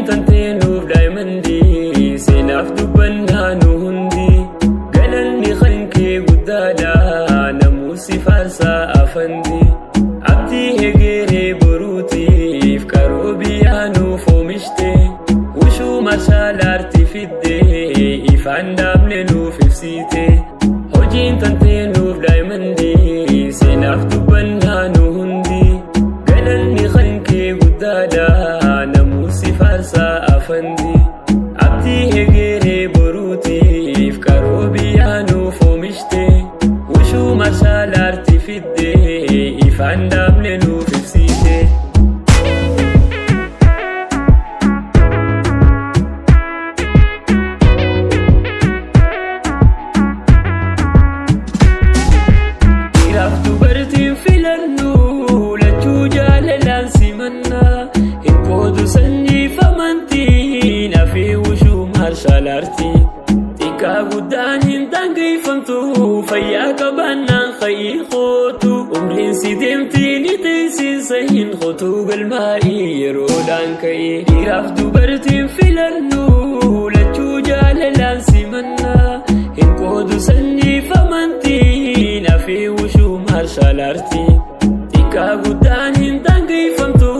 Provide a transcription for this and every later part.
hojiin tanteenuuf daa'imandii seenaaf dubbannaa nu hundi galanni kan kee guddaadha namuu si faarsaa afandii abdii hegeree boruutiif karoo biyyaa nuuf oomishte wushuu marshaalaarti fidde ifaan dhaabne nuuf ibsite hojiin tanteenuuf daa'imandii seenaaf dubbannaa nu hundi galanni kan kee guddaadha namuu si faarsaa afandii abdii hegeree boruutiif karoo biyyaa nuuf oomishte wushuu marshaalaarti fidde ifaan dhaabne nuuf ibsite. Dhiiraaf dubartiin filannu lachuu jaalalaan simannaa hin qoodu sanyiif amantii nafee wushuu marshaalaarti xiqqaa guddaan hin daangeffamtu fayyaa qabaannaan ka'ii qootu umriin si deemtii ni teessisa hin qotu galmaa'ii yeroodhaan ka'ee dhiiraaf dubartiin filannu lachuu jaalalaan simannaa hin qoodu sanyiif amantii nafee wushuu marshaalaarti xiqqaa guddaan hin daangeffamtu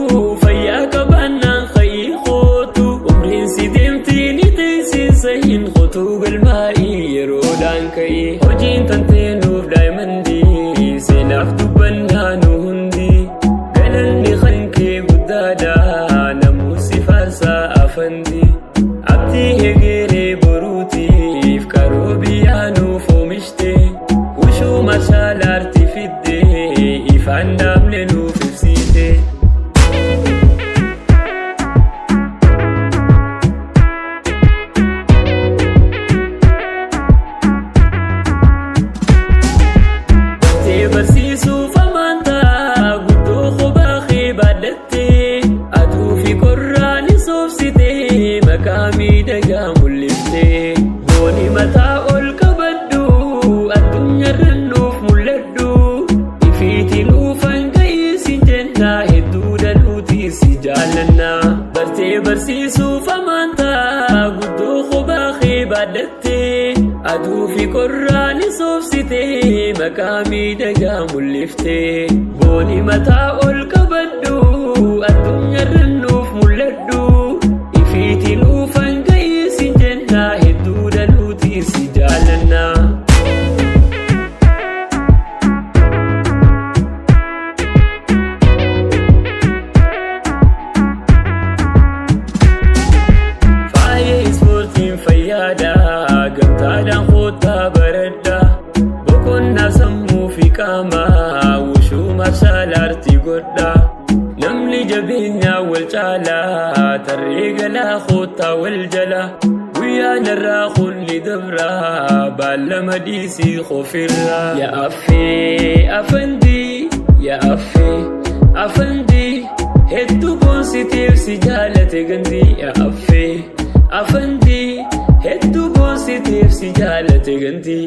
fayyaa qabaannaan ka'ii qootu umriin si deemtii ni teessisa hin qotu galmaa'ii yeroodhaan ka'ee hojiin tanteenuuf daa'imandii seenaaf dubbannaa nu hundi galanni kan kee guddaadha namuu si faarsaa afandii abdii hegeree boruutiif karoo biyyaa nuuf oomishte wushuu marshaalaarti fidde ifaan dhaabne nuuf ibsite. Barsiisuuf amantaa guddoo kophaa kee baadhattee aduu fi qorraan soofsitee maqaa miidhagaa mul'iftee booni mataa ol qabadhu addunyaarra nuuf mul'adhu ifiitii nuufan ga'iisi jennaa hedduu dhaluutii si jaallannaa bartee barsiisuuf amantaa guddoo kophaa kee baadhattee aduu fi qorraan soofsitee maqaa miidhagaa mul'iftee booni mataa ol qabadhu addunyaarra nuuf mul'adhu ifiitii nuufan ga'iisi jennaa hedduu dhaluutii si jaallannaa. Faaya ispoortiin fayyaadha gamtaadhaan koottaa baradha boqonnaa sammuu fi qaamaa wushuu marshaalaarti godha namni jabeenyaa wal caalaa tarree galaa koottaa wal jala guyyaa narraa kulli dabraa baallama dhiisii qofirraa yaa affee afandii yaa affee afandii hedduu boonsiteef si jaalate gandii yaa affee afandii hedduu boonsiteef si jaalate gandii.